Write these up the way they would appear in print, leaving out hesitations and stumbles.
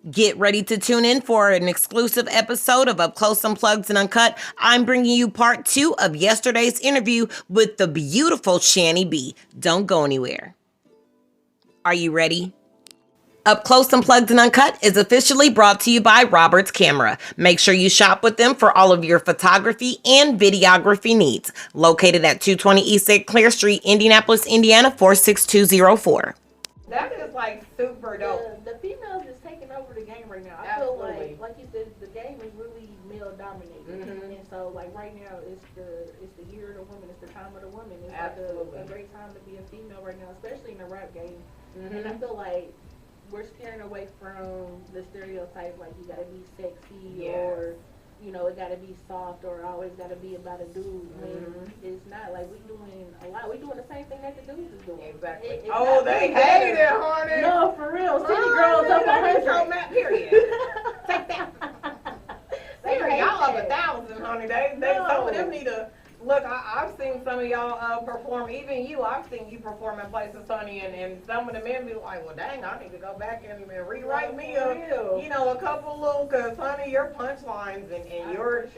Get ready to tune in for an exclusive episode of Up Close, Unplugged, and Uncut. I'm bringing you part 2 of yesterday's interview with the beautiful Channy B. Don't go anywhere. Are you ready? Up Close, Unplugged, and Uncut is officially brought to you by Robert's Camera. Make sure you shop with them for all of your photography and videography needs. Located at 220 East St. Clair Street, Indianapolis, Indiana, 46204. That is like super dope. The females is taking over the game right now. I Absolutely. feel like you said, the game is really male dominated, and so like right now it's the year of the woman, it's the time of the woman. It's Absolutely. like a great time to be a female right now, especially in the rap game. And I feel like we're steering away from the stereotype like you gotta be sexy or you know it gotta be soft or always gotta be about a dude. When it's not, like we doing a lot. We doing the same thing that the dudes is doing. Exactly. It's They hate it, honey. No, for real. City girls up 100. Period. Take that. Y'all up 1,000, honey. Some of them need to look. I've seen some of y'all perform. Even you, I've seen you perform in places, honey, and some of the men be like, well, dang, I need to go back and rewrite me a couple little, cause honey, your punchlines and your.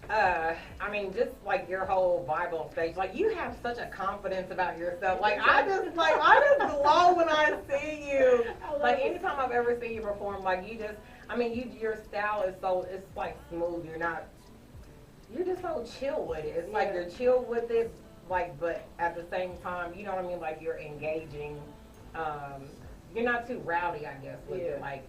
I mean, just like your whole vibe on stage, like you have such a confidence about yourself. Like I just glow when I see you. Like anytime I've ever seen you perform, like you just, I mean, your style is so, it's like smooth. You're just so chill with it. It's like you're chill with it, like, but at the same time, you know what I mean? Like you're engaging. You're not too rowdy, I guess, with it, like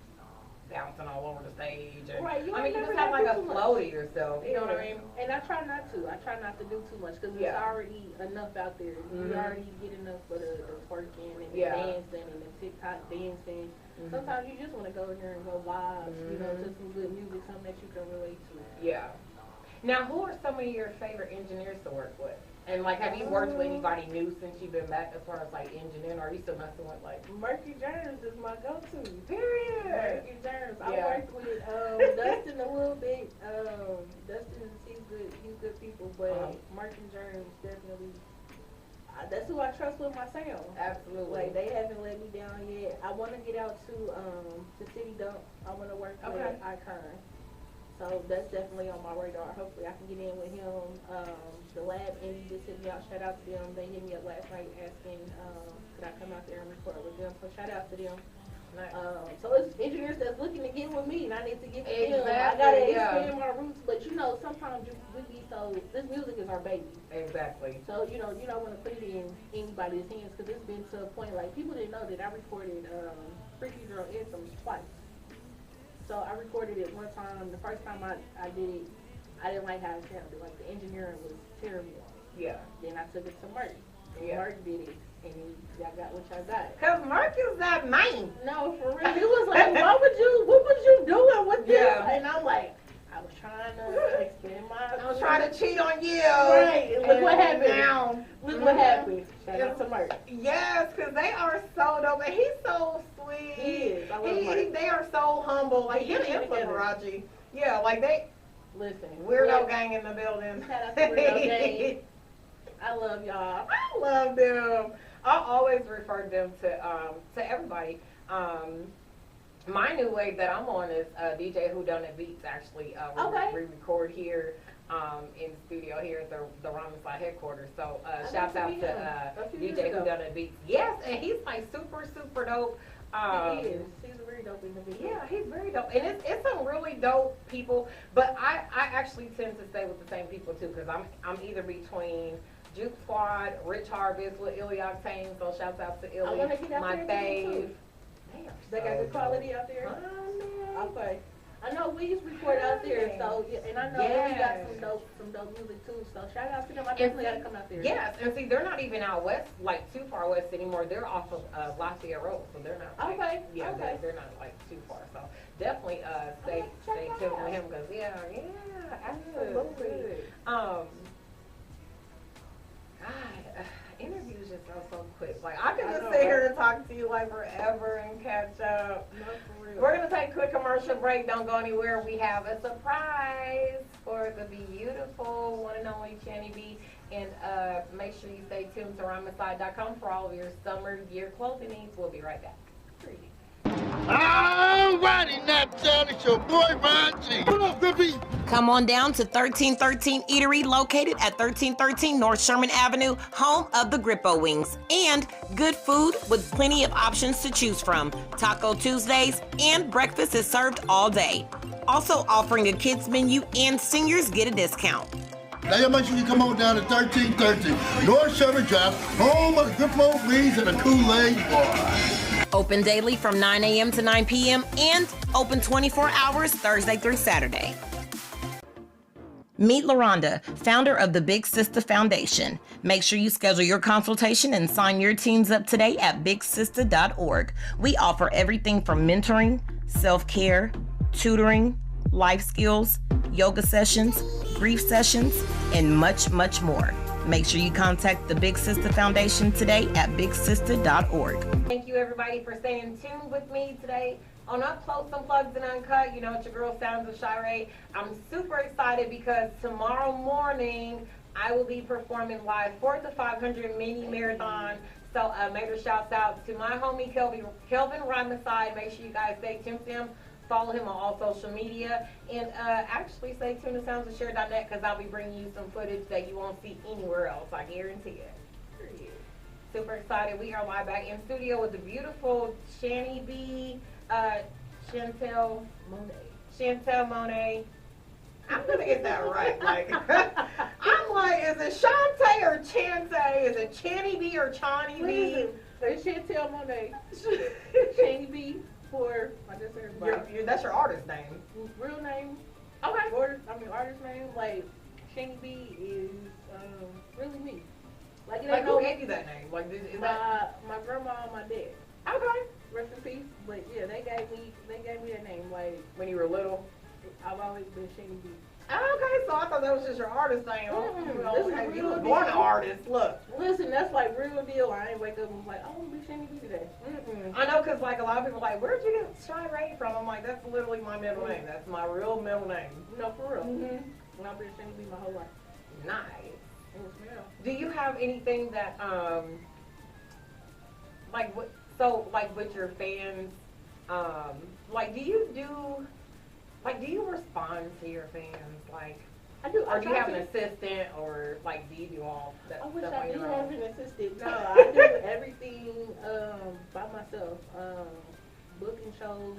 bouncing all over the stage. And, right. I mean, you just have like a flow to yourself. You know what I mean? And I try not to. I try not to do too much because there's already enough out there. You already get enough for the twerking and the dancing and the TikTok dancing. Sometimes you just want to go in there and go live, you know, to some good music, something that you can relate to. Yeah. Now, who are some of your favorite engineers to work with? And like, have you worked with anybody new since you've been back as far as like engineering, or are you still messing with like? Murky Jones is my go-to. Period. Murky Jones. I worked with Dustin a little bit. Dustin, he's good people, but Murky Jones definitely. That's who I trust with my sound. Absolutely. Like they haven't let me down yet. I want to get out to City Dump. I want to work with Icon. So that's definitely on my radar. Hopefully I can get in with him. The Lab Indie just hit me out. Shout out to them. They hit me up last night asking could I come out there and record with them. So shout out to them. Nice. So it's engineers that's looking to get with me, and I need to get with them. I gotta expand my roots, but you know sometimes we be so. This music is our baby. Exactly. So you don't want to put it in anybody's hands because it's been to a point like people didn't know that I recorded Freaky Girl Anthems twice. So I recorded it one time. The first time I did it, I didn't like how it sounded. Like the engineering was terrible. Yeah. Then I took it to Mark. Mark did it, and y'all got what y'all got. Cause Mark is that man. No, for real. He was like, what was you doing with this? And I'm like, I was trying to expand my. I was trying to cheat on you. Right. And look what happened. Now, look what happened. Shout out to Mark. Yes, because they are so dope. And he's so sweet. He is. I love Mark. They are so humble. Like, him and Liberace. Yeah, like they. Listen. Weirdo gang in the building. Shout out to Weirdo gang. I love y'all. I love them. I always refer them to everybody. My new wave that I'm on is DJ Who Done It Beats. Actually, we record here in the studio here at the Ramen headquarters. So shouts out to DJ Who Done It Beats. Yes, and he's like super dope. He is. He's very dope in the video. Yeah, he's very dope, and it's some really dope people. But I actually tend to stay with the same people too, because I'm either between Juke Squad, Rich Harvest with Illy Octane. So shouts out to Illy, my fave. They got good quality out there. Okay. I know we used to record out there, so and I know we got some dope music too. So shout out to them. I definitely gotta come out there. Yes, and see, they're not even out west, like too far west anymore. They're off of Lafayette Road, so they're not. Like, they're not like too far. So definitely stay tuned with him because absolutely. God, interviews just go so quick. Like I could just sit here and talk to you like forever and catch up. No, for real. We're gonna take a quick commercial break. Don't go anywhere. We have a surprise for the beautiful one and only Channy B. And make sure you stay tuned to RhymeAside.com for all of your summer gear clothing needs. We'll be right back. Alrighty now. I'm Channy, it's your boy Ron G. What up, Bippy? Come on down to 1313 Eatery, located at 1313 North Sherman Avenue, home of the Grippo Wings. And good food with plenty of options to choose from. Taco Tuesdays and breakfast is served all day. Also offering a kids menu and seniors get a discount. Now y'all make sure you come on down to 1313 North Sherman Drive, home of the Grippo Wings and the Kool-Aid Bar. Open daily from 9 a.m. to 9 p.m. and open 24 hours Thursday through Saturday. Meet LaRonda, founder of the Big Sister Foundation. Make sure you schedule your consultation and sign your teens up today at bigsister.org. We offer everything from mentoring, self-care, tutoring, life skills, yoga sessions, grief sessions, and much, much more. Make sure you contact the Big Sister Foundation today at bigsister.org. Thank you everybody for staying tuned with me today on Up Close, Unplugged, and Uncut. You know, it's your girl Sounds of Shar'e. I'm super excited because tomorrow morning I will be performing live for the 500 mini marathon. So major shouts out to my homie Kelvin Rhymaside. Make sure you guys stay tuned to him. Follow him on all social media. And actually stay tuned to soundsofshare.net because I'll be bringing you some footage that you won't see anywhere else. I guarantee it. Super excited. We are live back in studio with the beautiful Channy B. Chantel Monet. I'm gonna get that right. Like, I'm like, is it Shantae or Chante? Is it Channy B or Channy B? It's Chantel Monet. Channy B for my That's your artist name. Real name. Okay. Artist name. Like Channy B is really me. Like it Like, ain't who no gave you that name? Like, is that? my grandma and my dad. Okay. Rest in peace. But yeah, they gave me that name. Like When you were little. I've always been Channy B. Okay, so I thought that was just your artist name. This is You real were born an deal. artist. Look. Listen, that's like real deal. I ain't wake up and was like, oh, I'm gonna be Channy B today. I know, because like a lot of people are like, where'd you get Shar'e from? I'm like, that's literally my middle name. That's my real middle name. No, for real. And I've been Channy B my whole life. Nice. It was real. Do you have anything that like what? So like with your fans, like do you respond to your fans? Like, I do. or do you have an assistant, or like do you do all that I wish stuff I on did your have own? an assistant. No, I do everything by myself. Booking shows,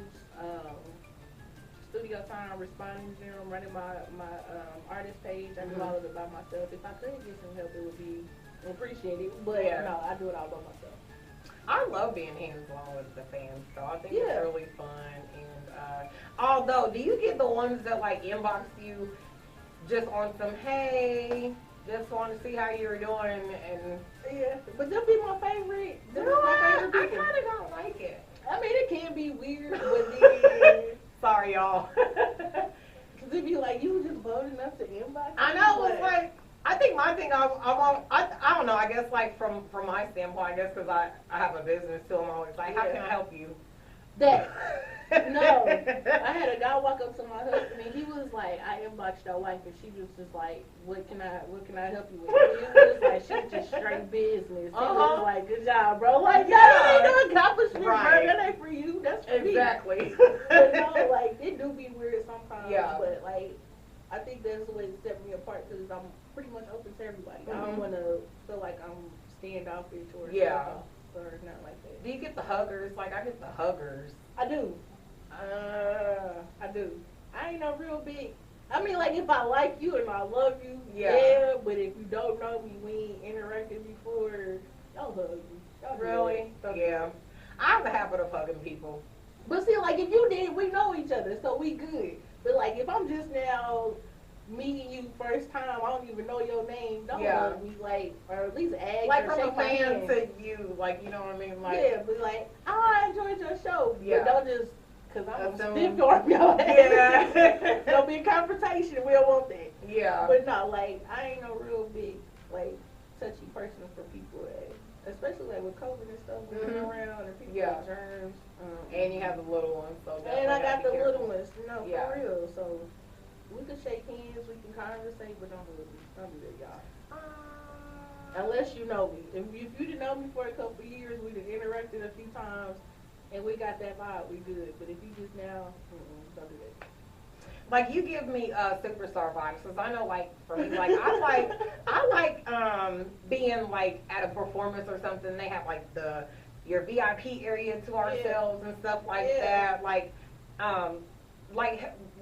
studio time, responding to them, running my artist page. I do all of it by myself. If I could get some help, it would be appreciated. But Yeah. no, I do it all by myself. I love being hands-on with the fans, so I think Yeah. it's really fun. And although, do you get the ones that like inbox you just on some, hey, just want to see how you're doing, and Yeah, but they'll be my favorite. you They'll know be my what? favorite I people. kind of don't like it. I mean, it can be weird, but then Sorry, y'all. because it'd be like, you were just bold enough to inbox. I me, know, but- it's like, I think my thing, I don't know, I guess like from my standpoint, I guess because I have a business too, I'm always like, how can I help you? That. No, I had a guy walk up to my husband and he was like, I inboxed your wife and she was just like, what can I help you with? It was like, she just straight business. He was like, good job, bro. Like, that ain't no accomplishment, Right. bro. That ain't for you. That's for me. Exactly. But no, like, it do be weird sometimes. Yeah. But like, I think that's the way to set me apart because I'm pretty much open to everybody. I don't want to feel like I'm standoffish or Yeah. or not like that. Do you get the huggers? Like, I get the huggers. I do. I do. I ain't no real big. I mean, like, if I like you and I love you, yeah. But if you don't know me, we ain't interacted before, don't hug me. Don't Really? Yeah. I have a habit of hugging people. But see, like, if you did, we know each other, so we good. But like, if I'm just now meeting you first time, I don't even know your name, don't hug me, like, or at least ask like or from a shake my fan hand. to you, like, you know what I mean? Like, Yeah, but like, oh, I enjoyed your show. Yeah. But don't just, because I'm Assume. stiff arm your ass. Yeah. Don't be a confrontation. We don't want that. Yeah. But no, like, I ain't no real big, like, touchy person for people, especially like with COVID and stuff going around and people with germs. And you have the little ones, so And I got the definitely little ones, you know, Yeah. for real. So we can shake hands, we can conversate, but don't do it. Don't do that, y'all. Unless you know me. If you didn't know me for a couple of years, we done interacted a few times, and we got that vibe, we good. But if you just now, don't do that. Like you give me superstar vibes, because I know, like for me, like I like being like at a performance or something. They have like your VIP area to ourselves and stuff like that. Like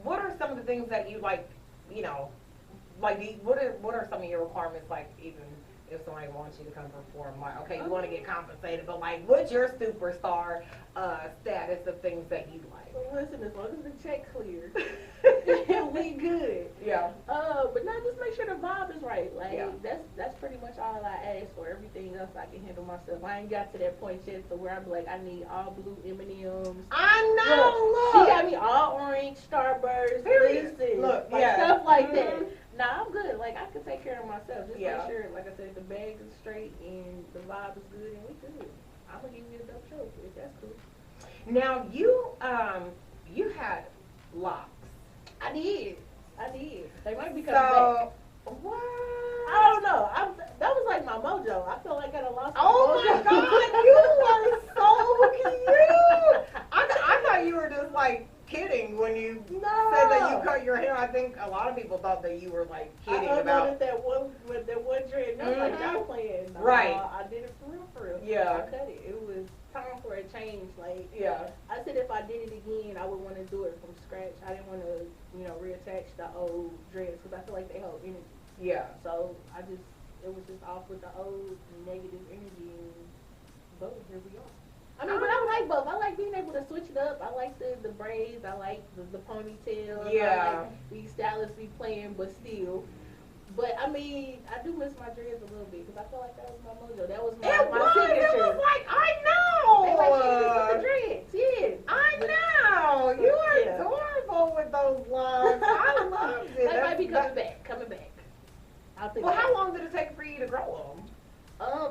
what are some of the things that you like? You know, like what are some of your requirements? Like even if somebody wants you to come perform, like okay, you want to get compensated, but like what's your superstar status of things that you like? Well, listen, as long as the check clear, we good. Yeah. But now just make sure the vibe is right. Like that's pretty much all I ask for. Everything else I can handle myself. I ain't got to that point yet, so where I'm like, I need all blue M&Ms. I know. Look, she got me all orange Starburst. Listen, look, like stuff like that. Nah, I'm good. Like I can take care of myself. Just make sure, like I said, the bag is straight and the vibe is good, and we good. I'm gonna give you a dope show if that's cool. Now you had locks. I did. They might be coming back. What? I don't know. That was like my mojo. I feel like I done lost my Oh my mojo. God, you are so cute. I thought you were just like kidding when you said that you cut your hair. I think a lot of people thought that you were like kidding about that one dread. I was like, y'all playing. Right. I did it for real. Yeah. I cut it. It was time for a change. Like, I said if I did it again, I would want to do it from scratch. I didn't want to, reattach the old dreads because I feel like they hold energy. Yeah. So it was just off with the old negative energy, and boom, here we are. I mean, but I like both. I like being able to switch it up. I like the braids. I like the ponytails. Yeah. I like these stylists be playing, but still. But I mean, I do miss my dreads a little bit because I feel like that was my mojo. That was my signature. It was like, I know. They like with the dreads. Yeah. I know. You are adorable with those locks. I loved it. They might be coming back. I'll think. Well, how long did it take for you to grow them?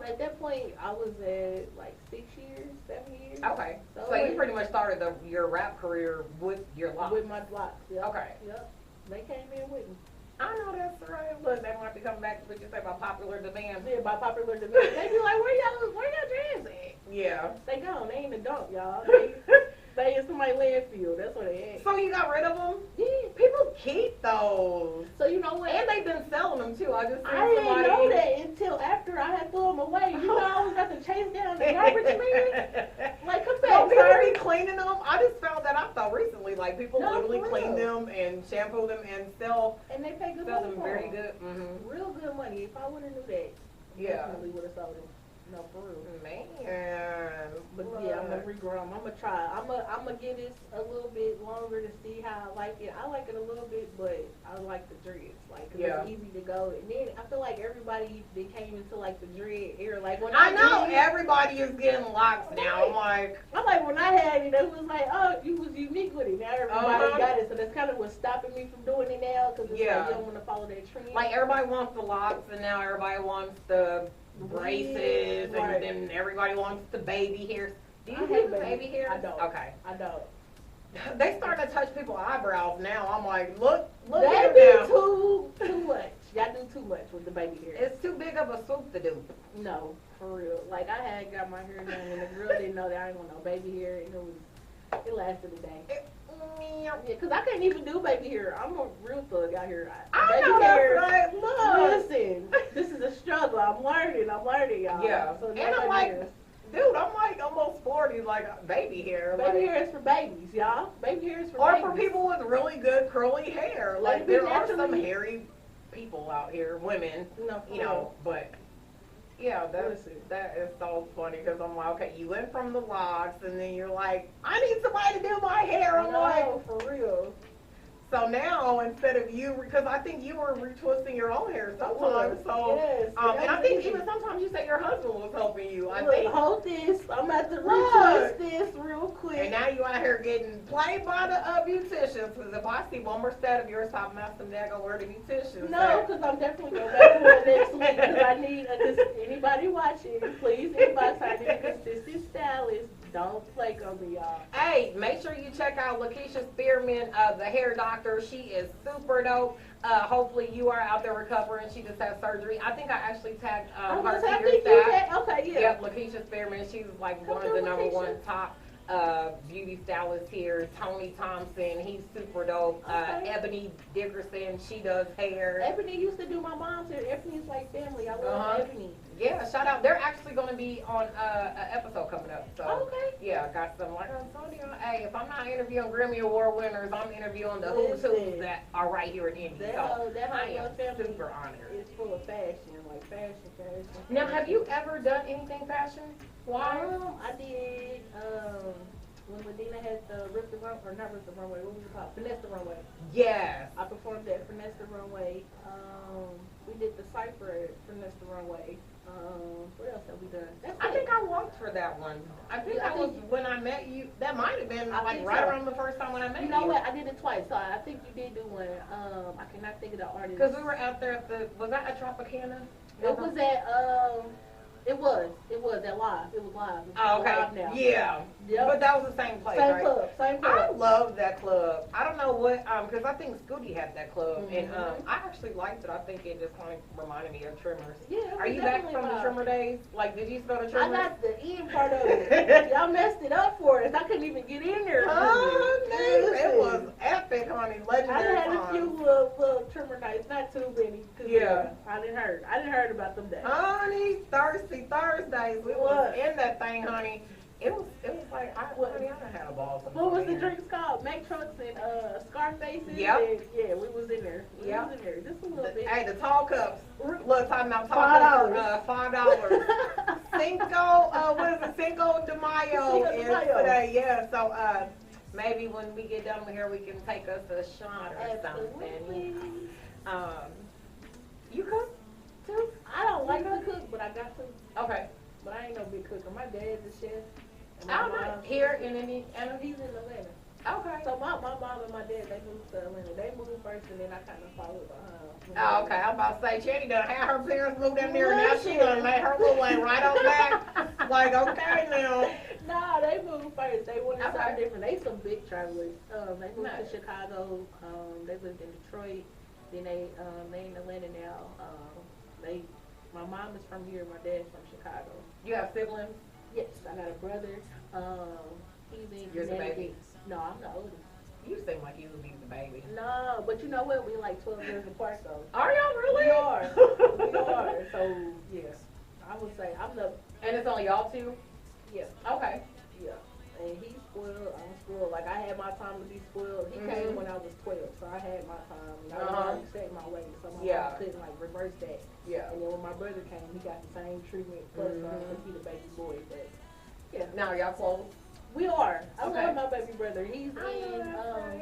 At that point, I was at like 6 years, 7 years. Okay. So you pretty much started your rap career with your locks. With my locks. Yep. Okay. Yep. They came in with me. I know that's right. Look, they might be coming back to what you say by popular demand. Yeah, by popular demand. They be like, where y'all dreads at? Yeah. They gone. They in the dump, y'all. They in somebody's landfill. That's what they at. So you got rid of them? Yeah. People keep those. So you know what? And they've been selling them too. I just I didn't know that until after I had thrown them away. You know, I was got to chase down the garbage man. Like, come back, so people sir. be cleaning them. I just found that out though recently. Like people literally for clean real. them and shampoo them and sell And they pay good them money for very them. good. Mm-hmm. Real good money. If I would have knew that, definitely would have sold them. No, for real. Man. But yeah, I'm gonna regrow them. I'm gonna try. I'm gonna give this a little bit longer to see how I like it. I like it a little bit, but I like the dreads. Like, it's easy to go. And then I feel like everybody that came into like the dread era. Like when I know everybody is getting locks now. I'm like when I had it, it was like, oh, you was unique with it. Now everybody got it, so that's kind of what's stopping me from doing it now because it's like you don't want to follow that trend. Like everybody wants the locks, and now everybody wants the braces, and then everybody wants the baby hairs. Do you have baby hairs? I don't. Okay. I don't. They starting to touch people's eyebrows now. I'm like, look that here now. Too much. Y'all do too much with the baby hair. It's too big of a swoop to do. No, for real. Like I had got my hair done, and the girl didn't know that I didn't want no baby hair, and it lasted a day. Yeah, because I can't even do baby hair. I'm a real thug out here. I know that's right. Look, listen, this is a struggle. I'm learning, y'all. Yeah. So and I'm like, dude, I'm like almost 40, like baby hair. Baby hair is for babies, y'all. Baby hair is for babies. babies. Or for people with really good curly hair. Like there are some hairy people out here, women, but yeah, that is so funny because I'm like, okay, you went from the locks and then you're like, I need somebody to do my hair. I'm like, for real. So now instead of you, because I think you were retwisting your own hair sometimes. So, and I think even sometimes you say your husband was helping you. I think. Hold this. I'm at the retwist this real quick. And now you out here getting played by the beauticians. Because if I see one more set of yours, I'm messing there where the beauticians. No, because I'm definitely going back to it next week. Because I need anybody watching, please inbox. I need a consistent stylist. Don't flake on me, y'all. Hey, make sure you check out Lakeisha Spearman, the hair doctor. She is super dope. Hopefully you are out there recovering. She just had surgery. I think I actually tagged her to your staff. Okay, yeah. Yep, Lakeisha Spearman. She's like one of the #1 top beauty stylist here, Tony Thompson. He's super dope. Ebony Dickerson, she does hair. Ebony used to do my mom's hair. Ebony's like family. I love Ebony. Yeah, shout out. They're actually going to be on an episode coming up. So, okay. Yeah, I got some like, Sonia, hey, if I'm not interviewing Grammy Award winners, I'm interviewing the who's who's that are right here in Indy. That so whole I am family super honored. It's full of fashion, like fashion. Now, have you ever done anything fashion? Why? I did, when Medina had the Rip the Runway, or not Rip the Runway, what was it called? Finesse the Runway. Yes. I performed at Finesse the Runway. We did the Cypher at Finesse the Runway. What else have we done? I think I walked for that one. I think that was when I met you. That might have been like right around the first time when I met you. You know what? I did it twice, so I think you did do one. I cannot think of the artist. Because we were out there at the, was that at Tropicana? It was at, it was at Live. It was Live. Oh, okay. Live now. Yeah. Yep. But that was the same place, Same right? club. Same club. I love that club. I don't know what, because I think Scooty had that club, and I actually liked it. I think it just kind of reminded me of Trimmers. Yeah. Are you back from the Trimmer days? Like, did you go to Trimmers? I got the end part of it. Y'all messed it up for us. I couldn't even get in there. Oh, man. It was epic, honey. Legendary. I had a few little Trimmer nights, not too many. Yeah. I didn't heard about them days. Honey, thirsty Thursdays. We was in that thing, honey. It was like, honey, I done had a ball. What was the drinks called? Mac trucks and Scarfaces? Yep. And, yeah, we was in there. We was in there. Just a little bit. Hey, the tall cups. Look, talking about tall cups for $5. Cinco, what is it? Cinco de Mayo is today. Yeah, so maybe when we get done with here, we can take us a shot or something. You cook too? I don't like to cook, but I got to. Okay. But I ain't no big cooker. My dad's a chef. I'm not here in Indiana. He's in Atlanta. Okay. So my mom and my dad, they moved to Atlanta. They moved first, and then I kind of followed behind. Oh, okay. I'm about to say, Channy done had her parents moved down there, and now she done made her little way right on back. Like, okay now. Nah, they moved first. They wanted something different. They some big travelers. They moved to Chicago. They lived in Detroit. Then they in Atlanta now. My mom is from here. My dad's from Chicago. You have siblings? Yes, I got a brother. He's in You're the baby? No, I'm the oldest. You seem like you would be the baby. No, but you know what? We like 12 years apart, though. Are y'all really? We are. We are. So, yeah. I would say I'm the... And it's only y'all two? Yeah. Okay. Yeah. And he's spoiled. I'm spoiled. Like, I had my time to be spoiled. He came when I was 12, so I had my time. And I was already set my way, so my mom couldn't, like, reverse that. Yeah. And then when my brother came, he got the same treatment, plus because he's the baby boy. But, yeah. Now, y'all close? We are. I love my baby brother. He's in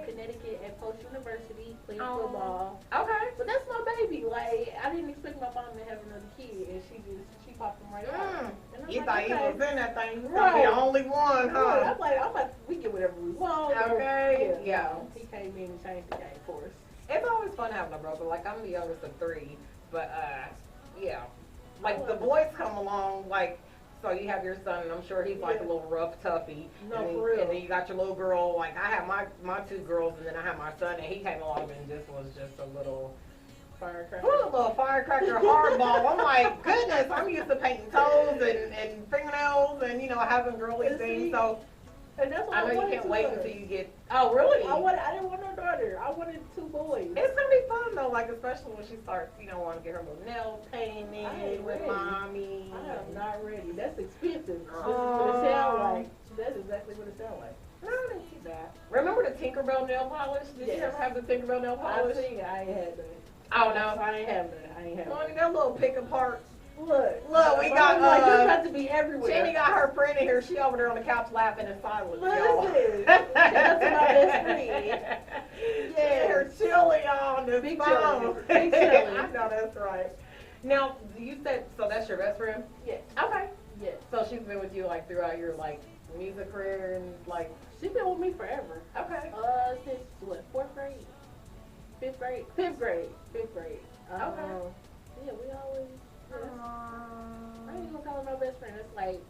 Connecticut at Post University playing football. Okay. But that's my baby. Like, I didn't expect my mom to have another kid, and she popped him right out. You thought he was in that thing. You was gonna be the only one, huh? Yeah, I'm like, we get whatever we want. Okay. Yeah. He came in and changed the game for us. It's always fun having a brother. Like, I'm the youngest of three, but yeah. Like, the boys come along, like, so you have your son, and I'm sure he's like a little rough toughie. No, and for real. And then you got your little girl. Like, I have my two girls, and then I have my son, and he came along and just was just a little firecracker. A little firecracker hardball. I'm like, goodness, I'm used to painting toes and fingernails and, you know, having girly things. So and that's I know you can't wait until you get. Oh, really? I didn't want no daughter. I wanted 2 boys. It's gonna be fun though, like especially when she starts, you know, want to get her little nails painted with mommy. I am not ready. That's expensive. This is what it sounds like. That's exactly what it sounds like. No, I didn't see that. Remember the Tinkerbell nail polish? Did you ever have the Tinkerbell nail polish? I think I ain't had that. Oh no, I ain't have that. I ain't have that. That little pick apart. Look, we got like you got to be everywhere. Channy got her friend in here. She over there on the couch laughing in silence, y'all. Listen, that's my best friend. Yeah, her chilly on the Big phone. Big chilly. I know that's right. Now, you said so that's your best friend? Yes. Okay. Yes. So she's been with you like throughout your like music career and like. She's been with me forever. Okay. Since what? 4th grade, 5th grade, 5th grade, 5th grade. Okay. Yeah, we always. I ain't gonna call her my best friend. It's like,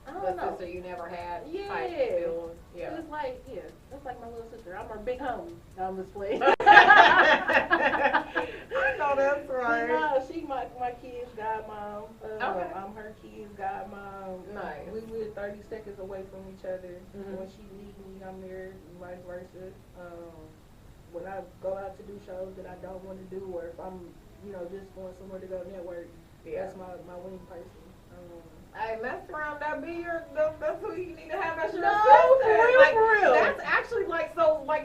I don't know. Sister you never had. Yeah. Type feeling. Yeah. It's like, that's like my little sister. I'm her big homie. I'm just playing. I know that's right. No, she my kid's godmom. Okay. I'm her kid's godmom. Nice. We live 30 seconds away from each other. Mhm. When she leaves me, I'm there, and vice versa. When I go out to do shows that I don't want to do, or if I'm, just going somewhere to go network, that's my wing person. Hey, mess around that beard. That's who you need to have as your No, assistant. for real. That's actually like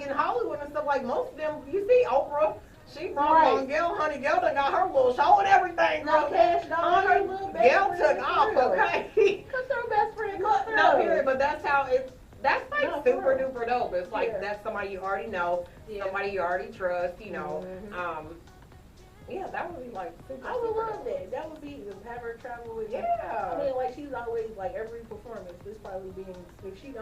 in Hollywood and stuff. Like most of them, you see Oprah. She brought Right. on Gail. Honey, Gail done got her little show and everything. No cash, no Honey, little best Gail friend, took for off. real. Okay. Cause her best friend cut through. No, period. But that's how it's. That's like No, for super real. duper dope. It's like Yeah. that's somebody you already know, Yeah. somebody you already trust. Mhm. Yeah, that would be like super. I would super love dope. that. That would be to have her travel with me. Yeah. I mean, like she's always like every performance. This probably being if she's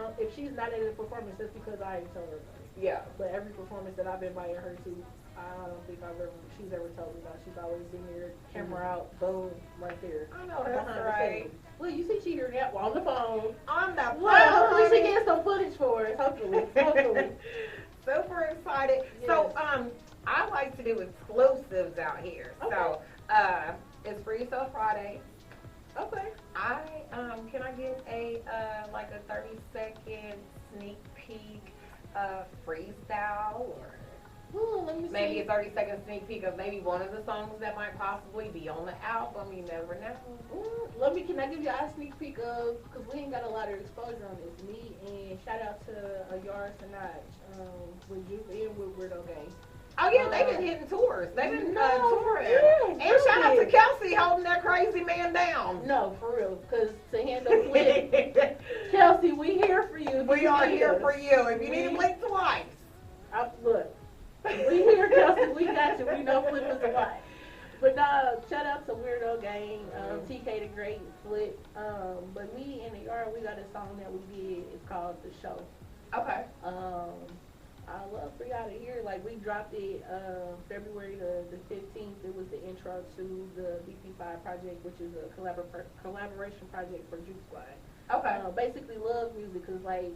not at a performance, that's because I ain't told her about it. Yeah. But every performance that I've invited her to, I don't think she's ever told me about. She's always been there, camera out, boom, right there. I know that's behind the right. scenes. Well, you see, she heard that on the phone. On the phone. Well, hopefully she gets some footage for us. Hopefully. Super excited. Yes. So, I like to do exclusives out here. Okay. So, it's Free Yourself Friday. Okay. Can I get a 30-second sneak peek freestyle or Ooh, let me maybe see. a 30-second sneak peek of maybe one of the songs that might possibly be on the album? You never know. Can I give you a sneak peek of, because we ain't got a lot of exposure on this. Me and shout out to Yara Sanaj with Juke and with Weirdo Gang. Oh yeah, they've been hitting tours. They've been touring. Yeah, And shout out to really. Kelsey holding that crazy man down. No, for real, because to handle Flip, Kelsey, we here for you. if We you are need here us. for you. If you need to blink twice. Look, we here, Kelsey. We got you. We know Flip is alive. But no, shout out to Weirdo Gang, TK the Great, Flip. But me and the Yard, we got a song that we did. It's called The Show. Okay. I love for y'all to hear. Like, we dropped it February the 15th. It was the intro to the BP5 project, which is a collaboration project for Juke Squad. Okay. Basically, love music, because, like,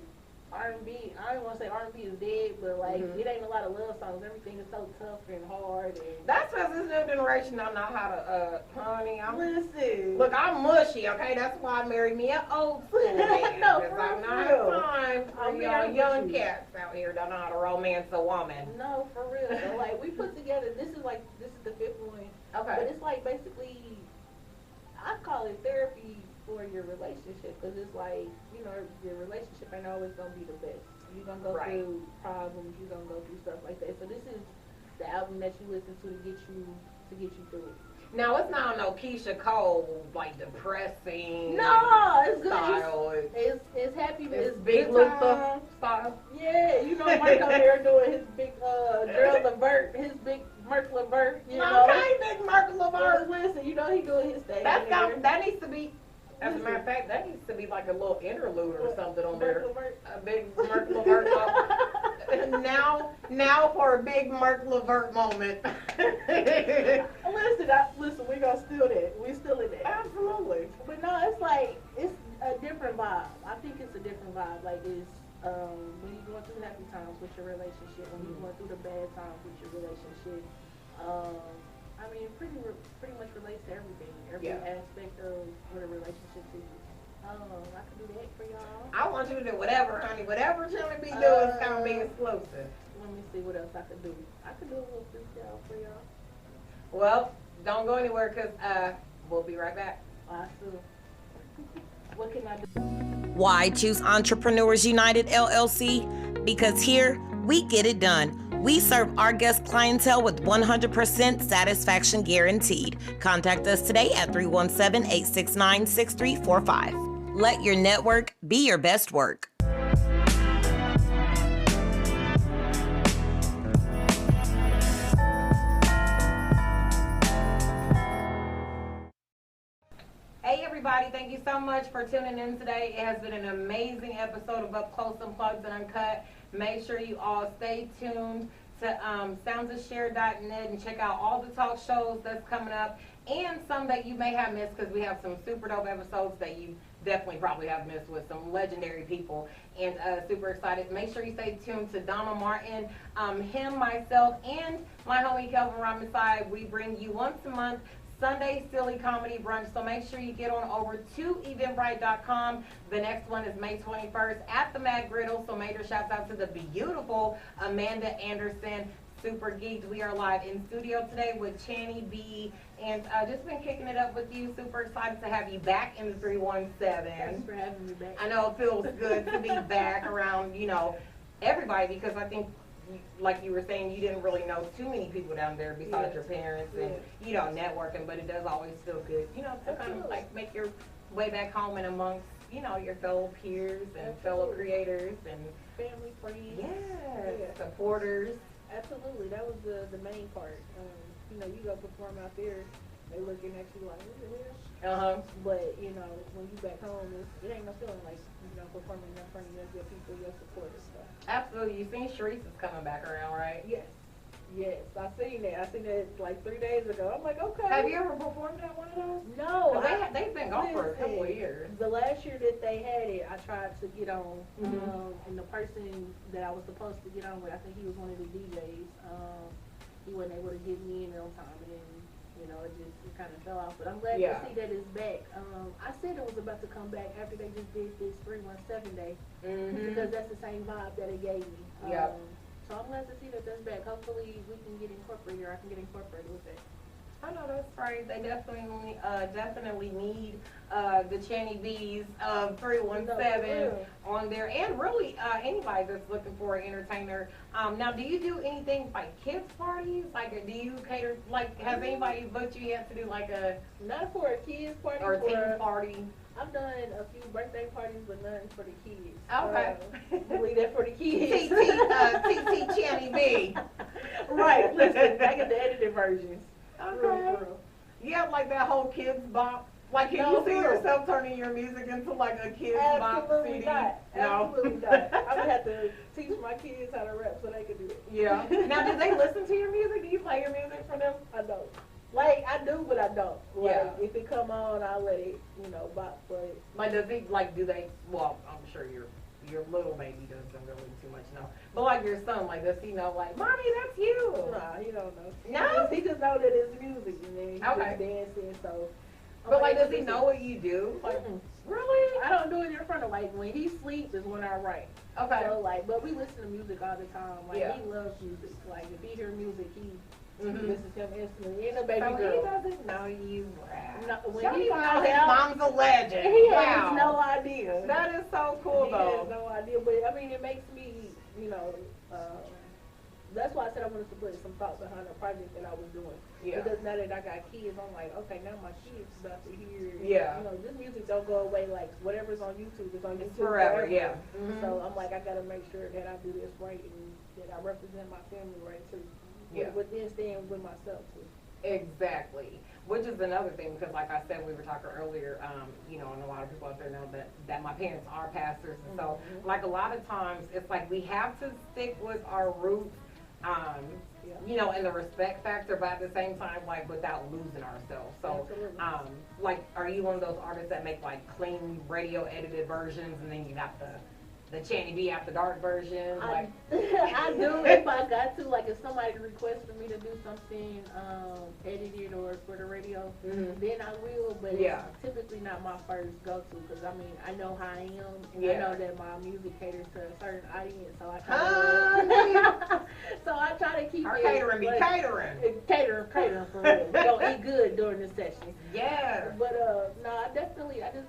R&B, I don't want to say R&B is dead, but, like, it ain't a lot of love songs. Everything is so tough and hard. And That's because this new generation don't know how to, honey, listen. look, I'm mushy, okay? That's why I married me an old school man. No, because for I'm not real. time I'm for being y'all honest young with you. cats out here don't know how to romance a woman. No, for real. So, like, we put together, this is the fifth one. But Okay. it's like basically, I call it therapy for your relationship, because it's like, your relationship ain't always gonna be the best. You're gonna go Right. through problems. You're gonna go through stuff like that. So this is the album that you listen to get you through it. Now, it's not no Keisha Cole, like, depressing No, it's good. style. It's happy. It's It's Big good Luther time. style. Yeah, Mark over there doing his big Gerald Levert, his big Mark Levert. Okay, Big Mark Laverne. Listen, he doing his thing. That needs to be, as a matter of fact, that needs to be like a little interlude or something on there. A big Mark Levert moment. Now for a big Mark Levert moment. Listen, we gonna steal that. We still in that. Absolutely. But no, it's a different vibe. I think it's a different vibe. Like it's when you're going through happy times with your relationship, when you're going through the bad times with your relationship. I mean, it pretty much relates to everything, every aspect of what a relationship is. I can do that for y'all. I want you to do whatever, honey. Whatever Channy be doing is gonna be exclusive. Let me see what else I could do. I could do a little freestyle for y'all. Well, don't go anywhere because we'll be right back. Awesome. What can I do? Why choose Entrepreneurs United LLC? Because here we get it done. We serve our guest clientele with 100% satisfaction guaranteed. Contact us today at 317-869-6345. Let your network be your best work. Hey everybody, thank you so much for tuning in today. It has been an amazing episode of Up Close, Unplugged, and Uncut. Make sure you all stay tuned to soundsofshare.net and check out all the talk shows that's coming up and some that you may have missed, because we have some super dope episodes that you definitely probably have missed with some legendary people, and super excited. Make sure you stay tuned to Donald Martin, him, myself, and my homie Kelvin Ramasai. We bring you once a month Sunday Silly Comedy Brunch. So make sure you get on over to eventbrite.com. The next one is May 21st at the Mad Griddle. So major shouts out to the beautiful Amanda Anderson. Super geeked. We are live in studio today with Channy B. And just been kicking it up with you. Super excited to have you back in the 317. Thanks for having me back. I know it feels good to be back around, everybody, because I think, like you were saying, you didn't really know too many people down there besides your parents and, networking, but it does always feel good, to kind of like make your way back home and amongst, your fellow peers and fellow creators and family, friends. yes, supporters. Absolutely, that was the main part. You go perform out there, they looking at you like, what the hell? But when you back home, it ain't no feeling like performing in front of your people, your supporters. So. Absolutely, you seen Shar'e is coming back around, right? Yes, I seen that like 3 days ago. I'm like, okay. Have you ever performed at one of those? No, they've been gone for a couple of years. The last year that they had it, I tried to get on, and the person that I was supposed to get on with, I think he was one of the DJs. He wasn't able to get me in on time, and it kind of fell off. But I'm glad to see that it's back. I said it was about to come back after they just did this 317 day, because that's the same vibe that it gave me. So I'm glad to see that that's back. Hopefully we can get incorporated, or I can get incorporated with it. I know that's right. They definitely need the Channy B's 317 on there, and really anybody that's looking for an entertainer. Now, do you do anything like kids parties? Like, do you cater? Like, has anybody booked you yet to do like a not for a kids party or a teen party? I've done a few birthday parties, but none for the kids. Okay. Leave that for the kids. TT Channy B. Right. Listen, back in the edited versions. Okay. Yeah, like that whole kids bop. Like, can you see yourself turning your music into like a kids bop CD? Not. No. Absolutely not. I'm gonna have to teach my kids how to rap so they can do it. Yeah. Now, do they listen to your music? Do you play your music for them? I don't. Like, I do, but I don't. Like, Yeah. if it come on, I'll let it, bop. But like, do they? Well, I'm sure your little baby doesn't really too much know. But like your son, like, does he know? Like, mommy, that's you. nah, he don't know. No? He just know that it's music, and then he just dancing. So. But like, does he know what you do? Like, really? I don't do it in front of, like, when he sleeps is when I write. Okay. So, like, but we listen to music all the time. Like, Yeah. he loves music. Like, if he hear music, he listens to him instantly. And a baby So girl. he doesn't know you rap. No, when Show he you how found his out, mom's a legend. he Wow. has no idea. That is so cool, He though. has no idea. But, I mean, it makes me, that's why I said I wanted to put some thought behind the project that I was doing. Yeah. Because now that I got kids, I'm like, okay, now my kids about to hear, Yeah. this music don't go away. Like, whatever's on YouTube is on YouTube Forever, yeah. So I'm like, I gotta make sure that I do this right and that I represent my family right too. Yeah. With then staying with myself too. Exactly. Which is another thing, because like I said, we were talking earlier, and a lot of people out there know that my parents are pastors. And so, like, a lot of times, it's like we have to stick with our roots, and the respect factor, but at the same time, like, without losing ourselves. So, like, are you one of those artists that make, like, clean radio edited versions, and then you got the Channy B After Dark version? Like, I do if I got to. Like, if somebody requests for me to do something edited or for the radio, then I will. But it's typically not my first go-to, because I mean, I know how I am, and I know that my music caters to a certain audience, so I try to keep our it. catering be catering. Catering for real. Don't eat good during the session. Yeah. But no, I just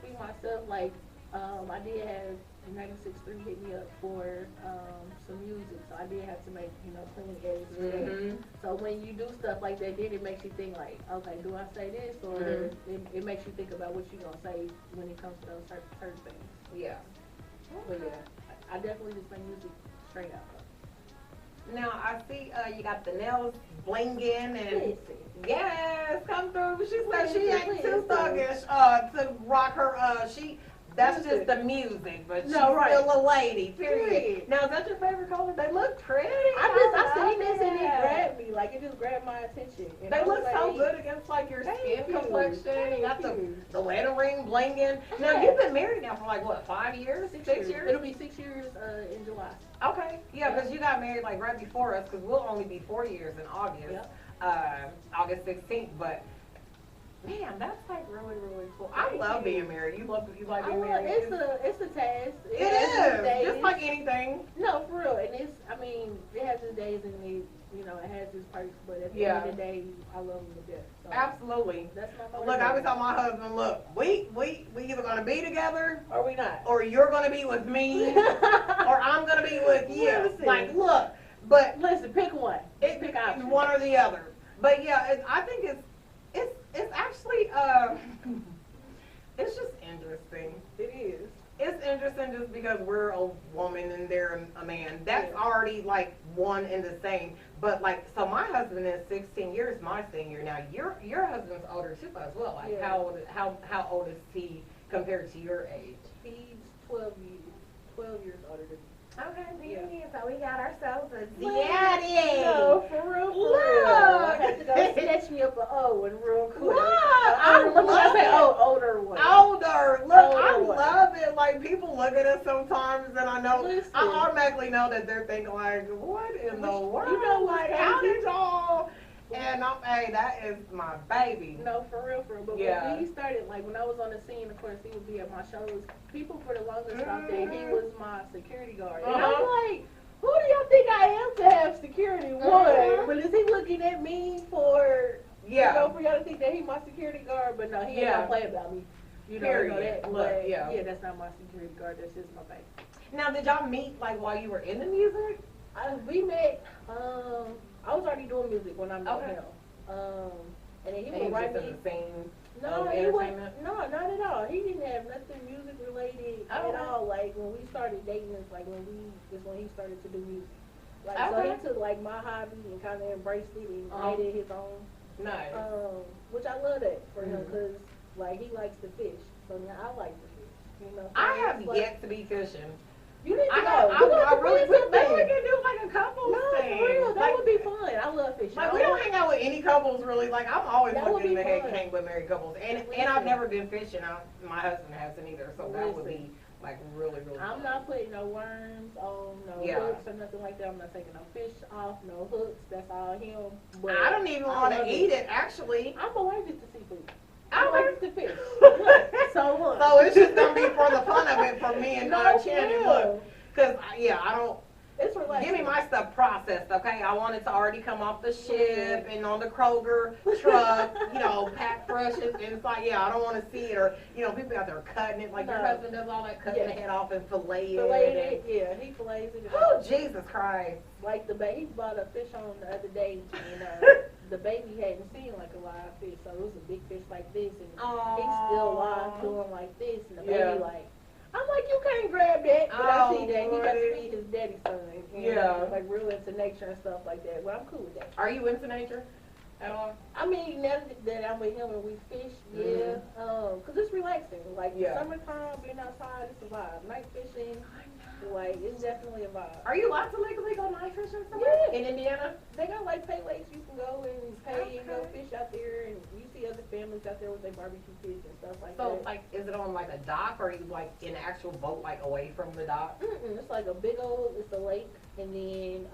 be myself. Like, I did have 96.3 hit me up for some music, so I did have to make clean edits for that. So when you do stuff like that, then it makes you think like, okay, do I say this, or it makes you think about what you're gonna say when it comes to those certain things. Yeah. But yeah, I definitely just make music straight out. Now I see you got the nails blinging and yes, come through. She said she ain't too thuggish to rock her. That's just the music, but she's still a lady. Period. Now, is that your favorite color? They look pretty. I seen this and it grabbed me. Like, it just grabbed my attention. And they look so good against like your skin complexion. You got the wedding ring blinging. Now, you've been married now for like what, 5 years? 6 years? It'll be 6 years in July. Okay. Yeah, because you got married like right before us, because we'll only be 4 years in August. August 16th. But Man, that's like really, really cool. I love being married. You like being married? It's a task. It is. Just like anything. No, for real. And it has its days and it has its perks, but at the end of the day, I love him to death. So absolutely. That's my look, I was telling my husband, look, we either gonna be together or we not. Or you're gonna be with me or I'm gonna be with you. Listen. Like, look, but listen, pick one. Pick option. One or the other. But yeah, I think it's actually it's just interesting. It is. It's interesting just because we're a woman and they're a man. That's already like one and the same. But like, so my husband is 16 years my senior. Now your husband's older too as well. Like how old is he compared to your age? He's 12 years older than me. Okay, so we got ourselves a daddy. No, for real. Look. I had to go snatch me up an O and real quick. Look, I love it. Older one. Older. Look, I one. love it. Like, people look at us sometimes, and I know, Listen. I automatically know that they're thinking, like, what in the world? You know what? Like, how did y'all? And hey, that is my baby. No, for real. But when he started, like, when I was on the scene, of course, he would be at my shows. People for the longest thought that he was my security guard. And I'm like, who do y'all think I am to have security? One. But is he looking at me for, for y'all to think that he's my security guard? But no, he ain't gonna play about me. You know that. But yeah, that's not my security guard. That's just my baby. Now, did y'all meet, like, while you were in the music? We met, I was already doing music when I met him. And then he would write me. The same No, he wasn't. No, not at all. He didn't have nothing music related at all. Like when we started dating, it's like when he started to do music. Like so he took like my hobby and kind of embraced it and made it his own. Nice. Which I love that for him because like he likes to fish. So now I like to fish. You know. So I have yet to be fishing. You need to go. I really would. Maybe we can do like a couples thing. For real, that would be fun. I love fishing. Like we don't hang out with any couples really. Like I'm always looking to hang with married couples, and I've never been fishing. My husband hasn't either, so that would be like really I'm fun. not putting no worms on hooks or nothing like that. I'm not taking no fish off, no hooks. That's all him. But I don't even want to eat it actually. I'm allergic to seafood. I'm Okay. allergic to fish. So what? So it's just gonna be for the fun of it for me and Channy. Look, cause I don't. It's relaxing. Give me my stuff processed, okay? I want it to already come off the ship and on the Kroger truck, packed fresh inside. Yeah, I don't want to see it or, people out there cutting it. Like your husband does all that, cutting the head off and fillet it. Yeah, he fillets it. Oh, Jesus Christ. Like he bought a fish on the other day and the baby hadn't seen like a live fish, so it was a big fish like this and he's still live doing like this and the baby like, I'm like, you can't grab that, but I see that. He got to be his daddy's son. Like real into nature and stuff like that. Well, I'm cool with that. Are you into nature at all? I mean, now that I'm with him and we fish, because it's relaxing. Like summertime, being outside, it's a vibe. Night fishing, like it's definitely a vibe. Are you allowed to legally go night fishing somewhere? Yeah. In Indiana? They got like pay lakes you can go and pay and go fish out there, and you see other families out there with their barbecue fish and stuff like that. So, like, is it on like a dock or are you like in an actual boat, like away from the dock? It's like a big old, it's a lake, and then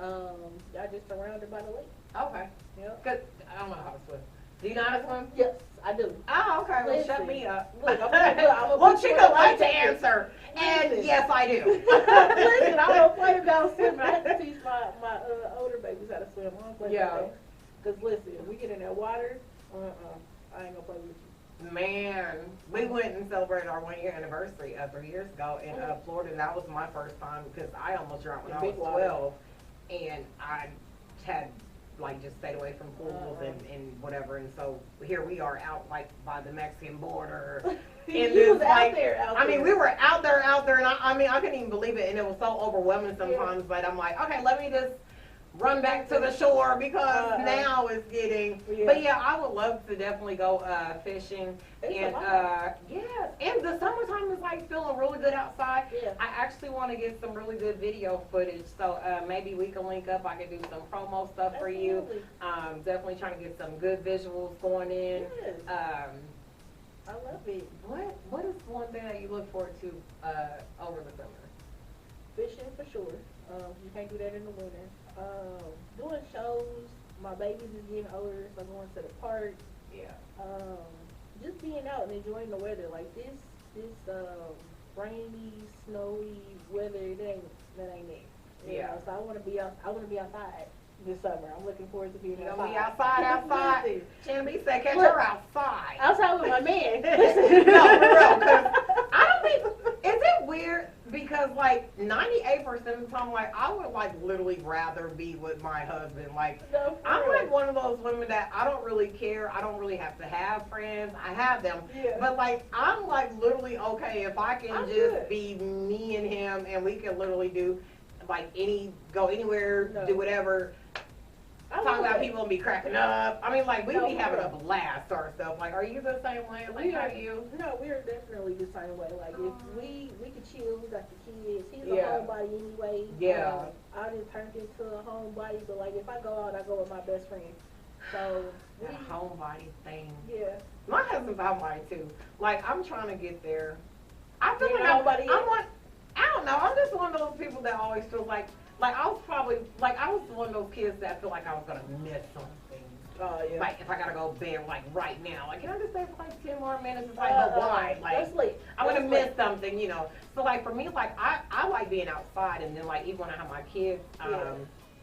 I just surrounded by the lake. Okay. Yeah. Cause I don't know how to swim. Do you know how to swim? Yes, I do. Oh, okay. Well, Listen. shut me up. Look, Well, she could like to answer. And yes, I do. Listen, I don't play about swimming. I have to teach my older babies how to swim. I don't play about that. Because listen, we get in that water, I ain't gonna play with you. Man, we went and celebrated our 1 year anniversary 3 years ago in Florida, and that was my first time because I almost drowned when I was 12, and I had like just stayed away from pools and whatever, and so here we are out like by the Mexican border. And this like, I mean, we were out there, and I couldn't even believe it, and it was so overwhelming sometimes. But I'm like, okay, let me just run back to the shore because now it's getting. But yeah, I would love to definitely go fishing, and and the summertime is like feeling really good outside. Yeah. I actually want to get some really good video footage, so maybe we can link up. I can do some promo stuff for you. Definitely trying to get some good visuals going in. Yes. I love it. What is one thing that you look forward to over the summer? Fishing for sure. You can't do that in the winter. Doing shows. My babies is getting older, so going to the park. Yeah. just being out and enjoying the weather. Like this rainy, snowy weather, that ain't it. You know, so I want to be outside this summer. I'm looking forward to being You outside. gonna be outside. Channy said, catch her outside. Outside with my man. No, for real, because I don't think, is it weird? Because like 98% of the time, like I would like literally rather be with my husband. Like No, for I'm real. like one of those women that I don't really care. I don't really have to have friends. I have them. Yeah. But like I'm like literally okay if I can I'm just good. be me and him and we can literally do like go anywhere, No. do whatever. I Talk love about it. people and be cracking up. I mean, like, we No, be having a for blast or stuff. Like, are you the same way? Like, how do you? No, we're definitely the same way. Like, if we could chill, we got the kids. He's Yeah. a homebody anyway. Yeah. I didn't turn into a homebody, but like, if I go out, I go with my best friend. So, That homebody thing. yeah. My husband's a homebody, too. Like, I'm trying to get there. I feel You're like not homebody I'm yet? one, I don't know. I'm just one of those people that always feel like I was probably, like, I was one of those kids that feel like I was going to miss something. Oh, yeah. Like, if I got to go to bed, like, right now. Like, can I just stay for, like, 10 more minutes? It's like, but why? Like, That's late. I'm gonna That's miss late. something, you know. So like for me, like I like being outside, and then like even when I have my kids, Yeah.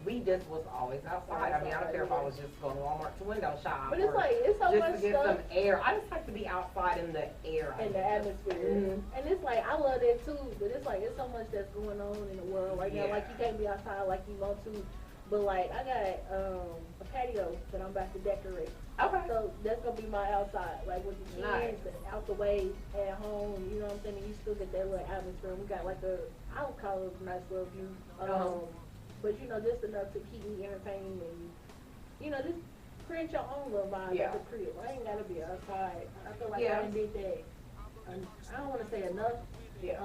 we just was always outside. I mean, I don't care if I was just going to Walmart to window shop, But it's or like, it's so just much to get stuff some air. I just like to be outside in the air. in the atmosphere. Mhm. And it's like, I love that too, but it's like, it's so much that's going on in the world right now. Yeah. Like, you can't be outside like you want to. But like, I got a patio that I'm about to decorate. Okay. So that's gonna be my outside, like with the kids Nice. and out the way at home. You know what I'm saying? And you still get that little atmosphere. We got like I would call it a nice little view. But you know, just enough to keep me entertained and you know, just create your own little vibe Yeah. at the crib. I ain't gotta be outside. I feel like Yeah. I done did that. I don't want to say enough. Yeah.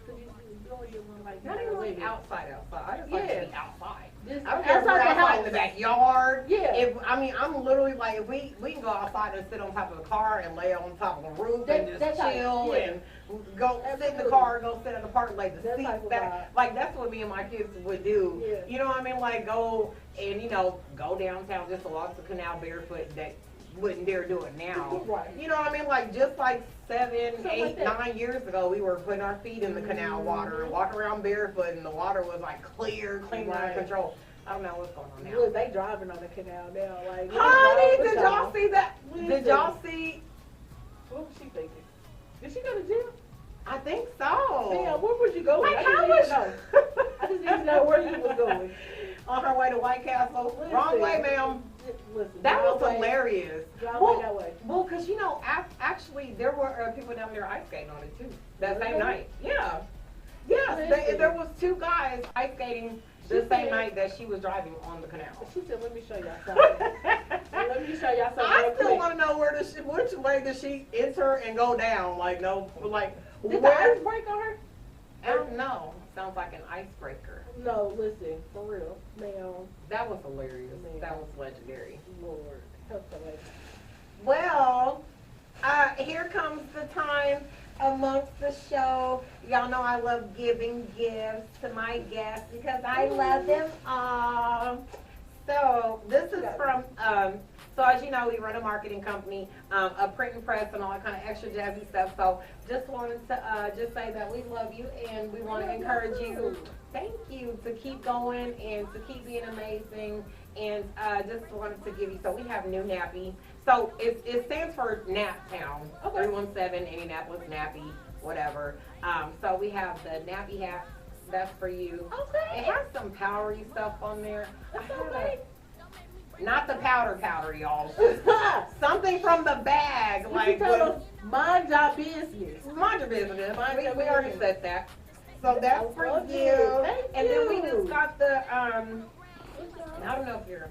Cause you only get one like Not that even like living. outside. I just like to Yeah. be outside. Just I don't care if we're outside the outside in house. the backyard. Yeah. If I mean, I'm literally like, if we can go outside and sit on top of the car and lay on top of the roof and just That type, chill yeah. and go sit in the Absolutely. car, go sit in the park, lay the That seats type of back. vibe. Like that's what me and my kids would do. Yeah. You know what I mean? Like go and go downtown just along the canal barefoot. That wouldn't dare do it now. Right. You know what I mean? Like just like 7, Something 8, like that. 9 years ago, we were putting our feet in the canal water and walking around barefoot, and the water was like clear, clean, out of Right. control. I don't know what's going on now. Look, they driving on the canal now. Like, they Honey, driving did y'all with see that? Listen. Did y'all see? What was she thinking? Did she go to jail? I think so. Damn, where was you going? Like, I how just was need to know. I just need to know where you was going. on her way to White Castle? Listen. Wrong way, ma'am. Listen, That was drive away. hilarious. Drive Well, away that way. Well, because actually, there were people down there ice skating on it too that same Really? night. Yeah. Yes, Listen. there was 2 guys ice skating the She same said- night that she was driving on the canal. She said, let me show y'all something. Let me show y'all something I real still quick. want to know which way does she enter and go down? Like Did the where? ice break on her? I don't know. Sounds like an icebreaker. No, listen, for real. Ma'am, That was hilarious. Man. That was legendary. Lord, help the lady. Well, here comes the time amongst the show. Y'all know I love giving gifts to my guests because I love them all. So this is from, so as you know, we run a marketing company, a print and press and all that kind of extra jazzy stuff. So just wanted to just say that we love you and we want to encourage you. Thank you to keep going and to keep being amazing. And just wanted to give you, so we have new Nappy. So it stands for Nap Town, 317 Indianapolis Nappy, whatever. So we have the Nappy hat. That's for you. Okay. It has some powdery stuff on there. That's I had okay. not the powder, y'all. Something from the bag, like You tell us, mind your business. mind your business. Mind your We already business. said that. So that's for love you. it. Thank And then we you. just got the I don't know if you're,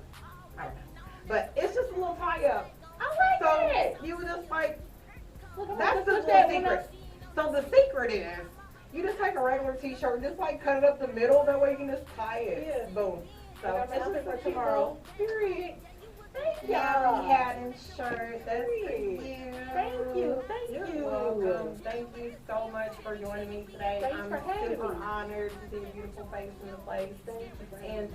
I don't know, but it's just a little tie up. I like So that. you would just like, Look, I'm that's gonna the put that when secret. So the secret is, you just take a regular t-shirt, and just like cut it up the middle, that way you can just tie it. Yeah. Boom. I So got my it's shit for for tomorrow. Period. Thank Yeah, y'all. hat and shirt. That's for Period. you. Thank you. Thank You're you. welcome. Thank you so much for joining me today. Thanks I'm for having super me. honored to see your beautiful face in the place. Thank you. And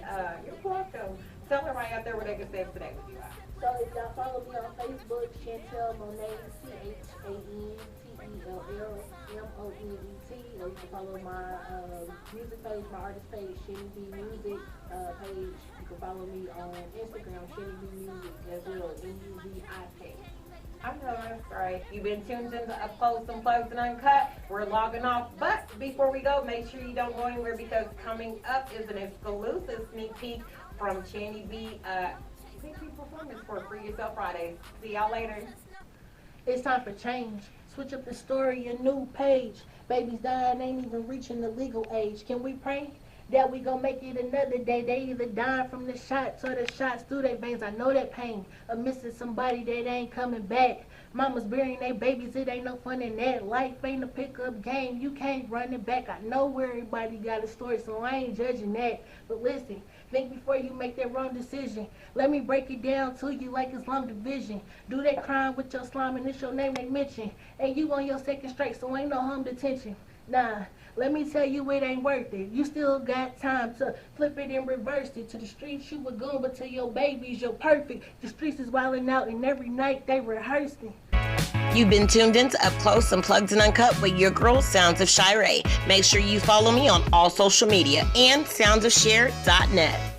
you're welcome. tell everybody out there where they can stay up to date with you at. So if y'all follow me on Facebook, Chantel Monet, CHANTELLMONET, or you can follow my music page, my artist page, Channy B Music page. You can follow me on Instagram, Channy B Music as well, MUZIK. I know that's right. You've been tuned into Up Close, Unplugged, and Uncut. We're logging off, but before we go, make sure you don't go anywhere because coming up is an exclusive sneak peek from Channy B. Sneak peek performance for Free Yourself Fridays. See y'all later. It's time for change. Switch up the story, a new page. Babies dying, ain't even reaching the legal age. Can we pray that we gon' make it another day? They either dying from the shots or the shots through their veins. I know that pain of missing somebody that ain't coming back. Mama's burying their babies, it ain't no fun in that. Life ain't a pickup game, you can't run it back. I know where everybody got a story, so I ain't judging that. But listen, think before you make that wrong decision. Let me break it down to you like it's long division. Do that crime with your slime and it's your name they mention. And you on your second straight, so ain't no home detention. Nah, let me tell you it ain't worth it. You still got time to flip it and reverse it. To the streets you a goon, but to your babies you're perfect. The streets is wildin' out and every night they rehearsing. You've been tuned into Up Close, Unplugged, and Uncut with your girl, Sounds of Shar'e. Make sure you follow me on all social media and soundsofshare.net.